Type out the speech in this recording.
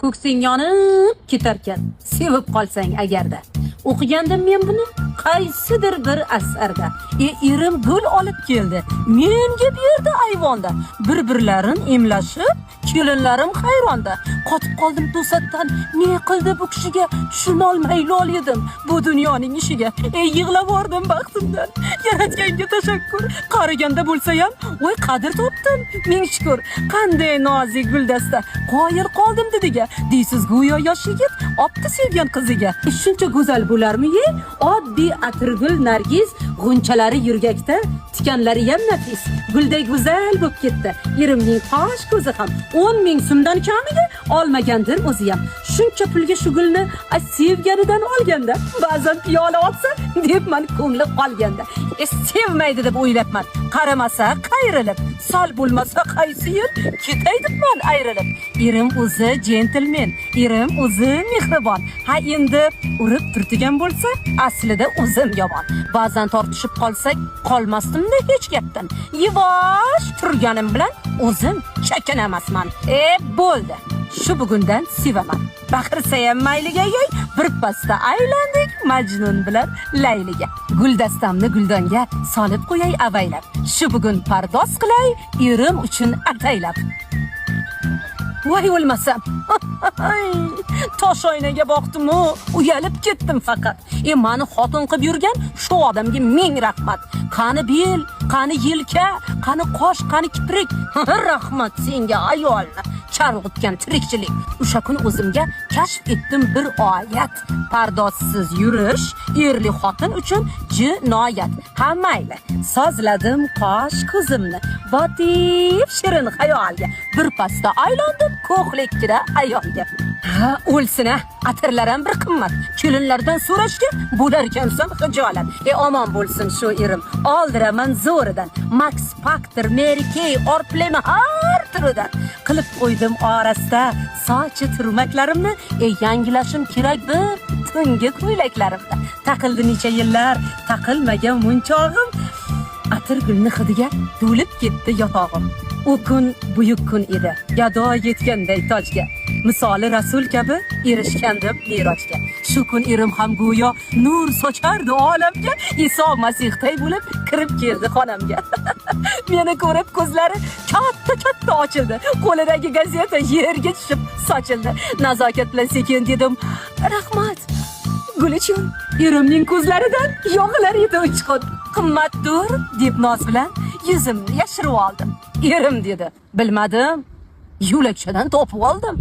Ko'ksing yonib ketarkan, sevib qolsang agarda. O'qigandim men buni qaysidir bir asarda. Erim gul olib keldi, menga berdi ayvonda. Bir-birlarin emlashib, kelinlarim hayronda. Qotib qoldim to'satdan, ne qildi bu kishiga? Tushunolmay lol edim bu dunyoning ishiga. Yig'lab bordim baxtimdan. Yaratganga tashakkur. Qariganda bo'lsa ham, voy qadr topdim. Ming shukr. Qanday nozik guldasta. Qoyil qoldim dediga. Deysiz go'yo yosh yigit opti sevgan qiziga. Shuncha go'zal bo'larmi-ye? Oddiy atirgul nargiz, g'unchalari yurgakda, tikanlari ham nafis. Gulday go'zal bo'lib ketdi. Erimning qosh ko'zi ham 10 ming so'mdan kamiga olmagandir o'zi ham. Shuncha pulga shu gulni sevganidan olganda, ba'zan piyola olsa deb men ko'ngli qolganda. Sevmaydi deb o'ylabman. Qaramasa qayrilib, sal bo'lmasa qaysi yil ketay debman ayrilib. Erim o'zi jentelmen, erim o'zi mehribon. Ha endi urib turtigan bo'lsa, aslida o'zim yomon. Ba'zan tortishib qolsak, qolmasdimda hech gapdan. Yavash turganim bilan o'zim chakanamasman. Bo'ldi. Shu bugundan sevaman. Baqirsa ham mayliga yoy, bir pasda aylandik Majnun bilan Layliga. Guldastamni guldonga solib qo'yay avaylab. Shu bugun pardoz qilay, erim uchun ataylab. Voy o'lmasam. Tosh oynaga boqdim-u, uyalib ketdim faqat. Meni xotin qilib yurgan shu odamga ming rahmat. Qani bel, qani yelka, qani qosh, qani kiprik. Rahmat senga ayolni charg'utgan tirikchilik. O'sha kun o'zimga kashf etdim bir oyat. Pardozsiz yurish erli xotin uchun jinoyat. Ha mayli, sozladim qosh ko'zimni, botib shirin xayolga. Bir pasda aylandim ko'hlikkida ayolga. Ha, o'lsina, atirlarim bir qimmat. Kelinlardan so'rashga bo'lar ekansan xijolat. Omon bo'lsin shu erim. Oldiraman zo'ridan. Max Factor, Mary Kay, Orplema har turidan. Qilib qo'ydim orasida sochi turmaklarimni, yangilashim kerak bir tungi ko'ylaklarimda. Taqildi necha yillar, taqilmagan munchog'im. Atir gulni hidiga to'lib ketdi yotog'im. O kun buyuk kun edi, gado yetganday tojga. Misoli Rasul kabi erishgandim Mirojga. Shu kun erim ham go'yo nur sochardi olamga, Iso Masihday bo'lib kirib keldi xonamga. Meni ko'rib ko'zlari katta ochildi. Qo'lidagi gazeta yerga tushib sochildi. Nazokat bilan sekin dedim, "Rahmat." Gulichun, erimning ko'zlaridan yog'lar edi uchqun. "Qimmatdir" deb noz bilan yuzimni yashirib oldim. Erim dedi, "Bilmadim, yo'lakchadan topib oldim."